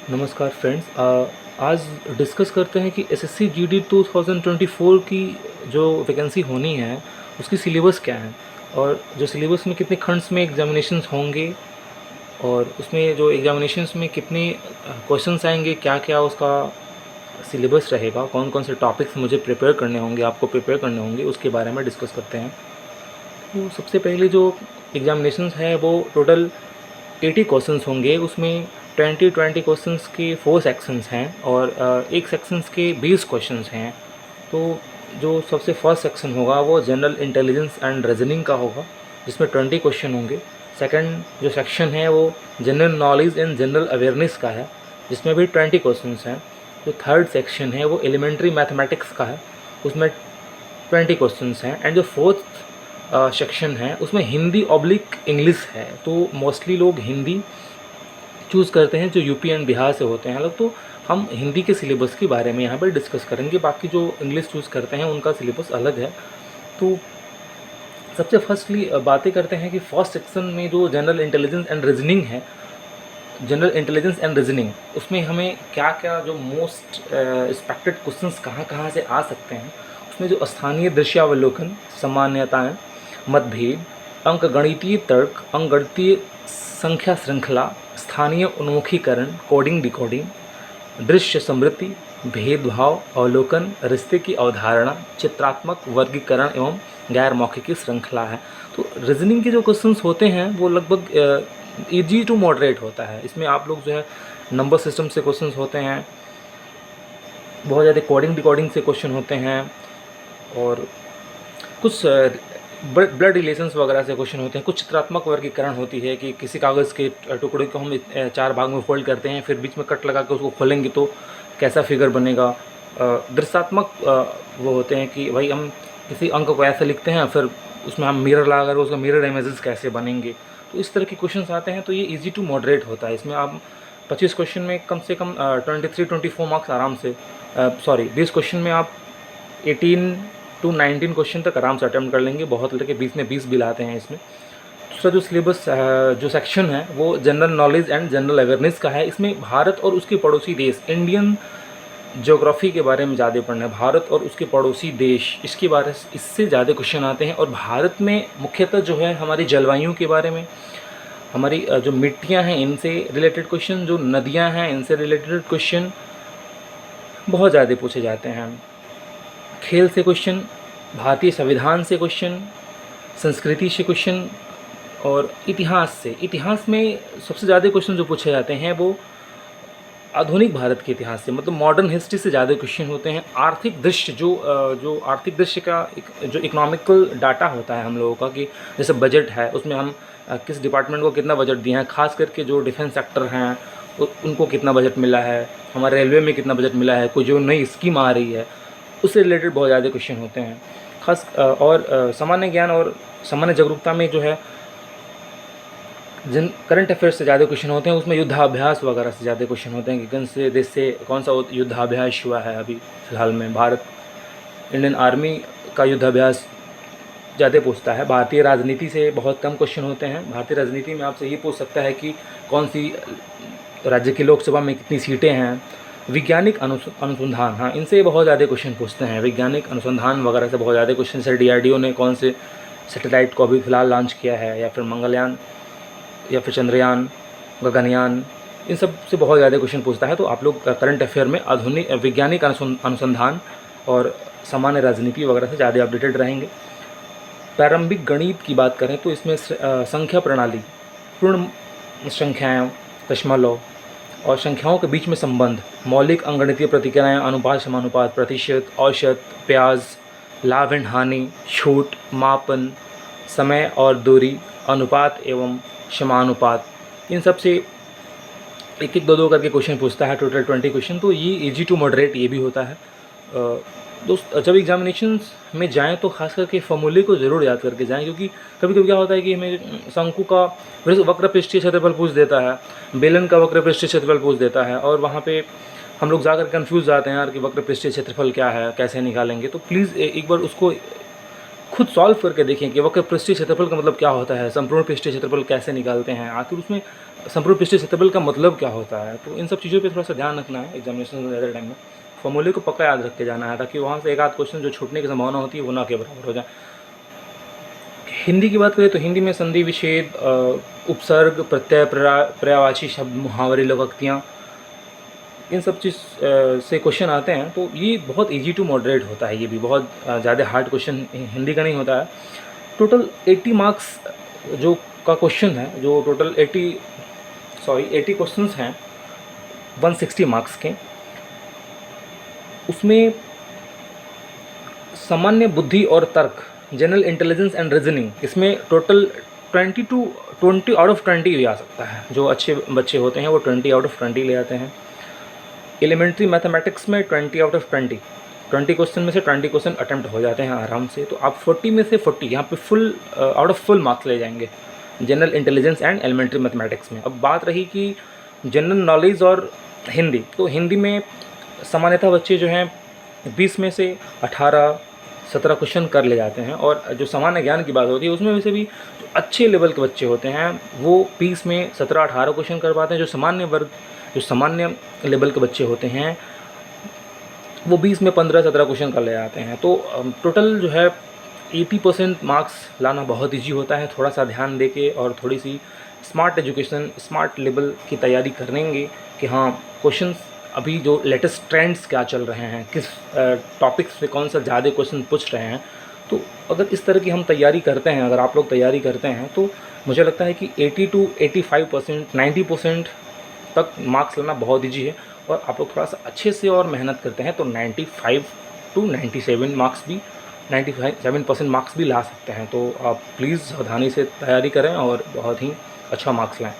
नमस्कार फ्रेंड्स। आज डिस्कस करते हैं कि एसएससी जीडी 2024 की जो वैकेंसी होनी है उसकी सिलेबस क्या है और जो सिलेबस में कितने खंड्स में एग्जामिनेशंस होंगे और उसमें जो एग्जामिनेशंस में कितने क्वेश्चंस आएंगे, क्या क्या उसका सिलेबस रहेगा, कौन कौन से टॉपिक्स मुझे प्रिपेयर करने होंगे, आपको प्रिपेयर करने होंगे, उसके बारे में डिस्कस करते हैं। तो सबसे पहले जो एग्जामिनेशंस है वो टोटल 80 क्वेश्चंस होंगे। उसमें 20 क्वेश्चंस के 4 सेक्शंस हैं और एक सेक्शंस के 20 क्वेश्चंस हैं। तो जो सबसे फर्स्ट सेक्शन होगा वो जनरल इंटेलिजेंस एंड रीजनिंग का होगा, जिसमें 20 क्वेश्चन होंगे। सेकंड जो सेक्शन है वो general knowledge and general awareness का है, जिसमें भी 20 क्वेश्चंस हैं। जो थर्ड सेक्शन है वो एलिमेंट्री मैथमेटिक्स का है, उसमें 20 क्वेश्चंस हैं। एंड जो फोर्थ सेक्शन है उसमें हिंदी ऑब्लिक इंग्लिश है। तो मोस्टली लोग हिंदी चूज़ करते हैं जो यूपी एंड बिहार से होते हैं लोग। तो हम हिंदी के सिलेबस के बारे में यहाँ पर डिस्कस करेंगे, बाकी जो इंग्लिश चूज़ करते हैं उनका सिलेबस अलग है। तो सबसे फर्स्टली बातें करते हैं कि फर्स्ट सेक्शन में जो जनरल इंटेलिजेंस एंड रीजनिंग है, जनरल इंटेलिजेंस एंड रीजनिंग, उसमें हमें क्या क्या जो मोस्ट एक्सपेक्टेड क्वेश्चंस कहाँ कहाँ से आ सकते हैं। उसमें जो स्थानीय दृश्यावलोकन, सामान्यताएं, मतभेद, अंकगणितीय तर्क, अंकगणितीय संख्या श्रृंखला, स्थानीय उन्मुखीकरण, कोडिंग डिकोडिंग, दृश्य समृद्धि, भेदभाव, अवलोकन, रिश्ते की अवधारणा, चित्रात्मक वर्गीकरण एवं गैर मौखिकी श्रृंखला है। तो रीजनिंग के जो क्वेश्चंस होते हैं वो लगभग ईजी टू मॉडरेट होता है। इसमें आप लोग जो है नंबर सिस्टम से क्वेश्चंस होते हैं, बहुत ज़्यादा कोडिंग डिकोडिंग से क्वेश्चन होते हैं और कुछ ब्लड रिलेशंस वगैरह से क्वेश्चन होते हैं। कुछ चित्रात्मक वर्गीकरण होती है कि किसी कागज़ के टुकड़े को हम 4 भाग में फोल्ड करते हैं, फिर बीच में कट लगा के उसको खोलेंगे तो कैसा फिगर बनेगा। दृश्यात्मक वो होते हैं कि भाई हम किसी अंक को ऐसे लिखते हैं, फिर उसमें हम मिरर लगा कर उसका मिरर इमेजेस कैसे बनेंगे। तो इस तरह के क्वेश्चंस आते हैं। तो ये इजी टू मॉडरेट होता है। इसमें आप 25 क्वेश्चन में कम से कम 23-24 मार्क्स आराम से, 20 क्वेश्चन में आप 18 to 19 क्वेश्चन तक आराम से अटैम्प्ट कर लेंगे। बहुत लड़के 20 में 20 भी लाते हैं इसमें। दूसरा जो सिलेबस जो सेक्शन है वो general knowledge and general awareness का है। इसमें भारत और उसके पड़ोसी देश, इंडियन ज्योग्राफी के बारे में ज़्यादा पढ़ना है। भारत और उसके पड़ोसी देश, इसके बारे इससे ज़्यादा क्वेश्चन आते हैं। और भारत में मुख्यतः जो है हमारी जलवायु के बारे में, हमारी जो मिट्टियाँ हैं इनसे रिलेटेड क्वेश्चन, जो नदियाँ हैं इनसे रिलेटेड क्वेश्चन बहुत ज़्यादा पूछे जाते हैं। खेल से क्वेश्चन, भारतीय संविधान से क्वेश्चन, संस्कृति से क्वेश्चन और इतिहास से। इतिहास में सबसे ज़्यादा क्वेश्चन जो पूछे जाते हैं वो आधुनिक भारत के इतिहास से, मतलब मॉडर्न हिस्ट्री से ज़्यादा क्वेश्चन होते हैं। आर्थिक दृश्य, जो आर्थिक दृश्य का जो इकोनॉमिकल डाटा होता है हम लोगों का, कि जैसे बजट है उसमें हम किस डिपार्टमेंट को कितना बजट दिए हैं, खास करके जो डिफेंस सेक्टर हैं उनको कितना बजट मिला है, हमारे रेलवे में कितना बजट मिला है, कोई जो नई स्कीम आ रही है उससे रिलेटेड बहुत ज़्यादा क्वेश्चन होते हैं। खास और सामान्य ज्ञान और सामान्य जागरूकता में जो है जिन करंट अफेयर्स से ज़्यादा क्वेश्चन होते हैं। उसमें युद्धाभ्यास वगैरह से ज़्यादा क्वेश्चन होते हैं कि कौन से देश से कौन सा युद्धाभ्यास हुआ है अभी फ़िलहाल में। भारत, इंडियन आर्मी का युद्धाभ्यास ज़्यादा पूछता है। भारतीय राजनीति से बहुत कम क्वेश्चन होते हैं। भारतीय राजनीति में आपसे ये पूछ सकता है कि कौन सी राज्य की लोकसभा में कितनी सीटें हैं। वैज्ञानिक अनुसंधान, हाँ, इनसे बहुत ज़्यादा क्वेश्चन पूछते हैं। वैज्ञानिक अनुसंधान वगैरह से बहुत ज़्यादा क्वेश्चन है। डीआरडीओ ने कौन से सैटेलाइट को अभी फ़िलहाल लॉन्च किया है, या फिर मंगलयान या फिर चंद्रयान, गगनयान, इन सब से बहुत ज़्यादा क्वेश्चन पूछता है। तो आप लोग करंट अफेयर में आधुनिक वैज्ञानिक अनुसंधान और सामान्य राजनीति वगैरह से ज़्यादा अपडेटेड रहेंगे। प्रारंभिक गणित की बात करें तो इसमें संख्या प्रणाली, पूर्ण संख्याएँ, दशमलव और संख्याओं के बीच में संबंध, मौलिक अंकगणितीय प्रतिक्रियाएँ, अनुपात समानुपात, प्रतिशत, औसत, ब्याज, लाभ एंड हानि, छूट, मापन, समय और दूरी, अनुपात एवं समानुपात, इन सब से एक एक दो दो करके क्वेश्चन पूछता है। Total 20 question. तो ये इजी टू मॉडरेट ये भी होता है। दोस्त, जब एग्जामिनेशंस में जाएं तो खास करके फॉर्मूले को ज़रूर याद करके जाएं, क्योंकि कभी कभी क्या होता है कि हमें शंकु का वक्र पृष्ठीय क्षेत्रफल पूछ देता है, बेलन का वक्र पृष्ठीय क्षेत्रफल पूछ देता है, और वहाँ पे हम लोग जाकर कन्फ्यूज़ जाते हैं यार कि वक्र पृष्ठीय क्षेत्रफल क्या है, कैसे निकालेंगे। तो प्लीज़ एक बार उसको खुद सॉल्व करके देखें कि वक्र पृष्ठीय क्षेत्रफल का मतलब क्या होता है, संपूर्ण पृष्ठीय क्षेत्रफल कैसे निकालते हैं, आखिर उसमें संप्रोपिस्टिसेबल का मतलब क्या होता है, तो इन सब चीज़ों पे थोड़ा सा ध्यान रखना है एग्जामिनेशन से ज़्यादा टाइम में। फॉर्मूले को पक्का याद रख के जाना है ताकि वहाँ से एक आध क्वेश्चन जो छूटने की संभावना होती है वो ना के बराबर हो जाए। हिंदी की बात करें तो हिंदी में संधि विच्छेद, उपसर्ग, प्रत्यय, पर्यायवाची शब्द, मुहावरे, लोकोक्तियाँ, इन सब चीज़ से क्वेश्चन आते हैं। तो ये बहुत इजी टू मॉडरेट होता है, ये भी बहुत ज़्यादा हार्ड क्वेश्चन हिंदी का नहीं होता है। टोटल 80 मार्क्स जो का क्वेश्चन है, जो टोटल 80 क्वेश्चंस हैं 160 मार्क्स के, उसमें सामान्य बुद्धि और तर्क, जनरल इंटेलिजेंस एंड रीजनिंग, इसमें टोटल 20 आउट ऑफ 20 भी आ सकता है। जो अच्छे बच्चे होते हैं वो 20 आउट ऑफ 20 ले आते हैं। एलिमेंट्री मैथमेटिक्स में 20 आउट ऑफ 20 क्वेश्चन में से 20 क्वेश्चन अटैम्प्ट हो जाते हैं आराम से। तो आप 40 में से 40 यहाँ पे full out of full marks ले जाएंगे general intelligence and elementary mathematics में। अब बात रही कि जनरल नॉलेज और हिंदी, तो हिंदी में सामान्यतः बच्चे जो हैं 20 में से 18-17 क्वेश्चन कर ले जाते हैं। और जो सामान्य ज्ञान की बात होती है उसमें वैसे भी जो अच्छे लेवल के बच्चे होते हैं वो 20 में 17-18 क्वेश्चन कर पाते हैं। जो सामान्य लेवल के बच्चे होते हैं वो 20 में 15-17 क्वेश्चन कर ले जाते हैं। तो टोटल जो है 80% मार्क्स लाना बहुत ईजी होता है। थोड़ा सा ध्यान दे के और थोड़ी सी स्मार्ट एजुकेशन, स्मार्ट लेवल की तैयारी करेंगे कि हाँ क्वेश्चंस अभी जो लेटेस्ट ट्रेंड्स क्या चल रहे हैं, किस टॉपिक्स पे कौन सा ज़्यादा क्वेश्चन पूछ रहे हैं। तो अगर इस तरह की हम तैयारी करते हैं, अगर आप लोग तैयारी करते हैं तो मुझे लगता है कि 80 to 85%, 90% तक मार्क्स लाना बहुत ईजी है। और आप लोग थोड़ा सा अच्छे से और मेहनत करते हैं तो 95 to 97 मार्क्स भी, 97% मार्क्स भी ला सकते हैं। तो आप प्लीज़ सावधानी से तैयारी करें और बहुत ही अच्छा मार्क्स लाएं।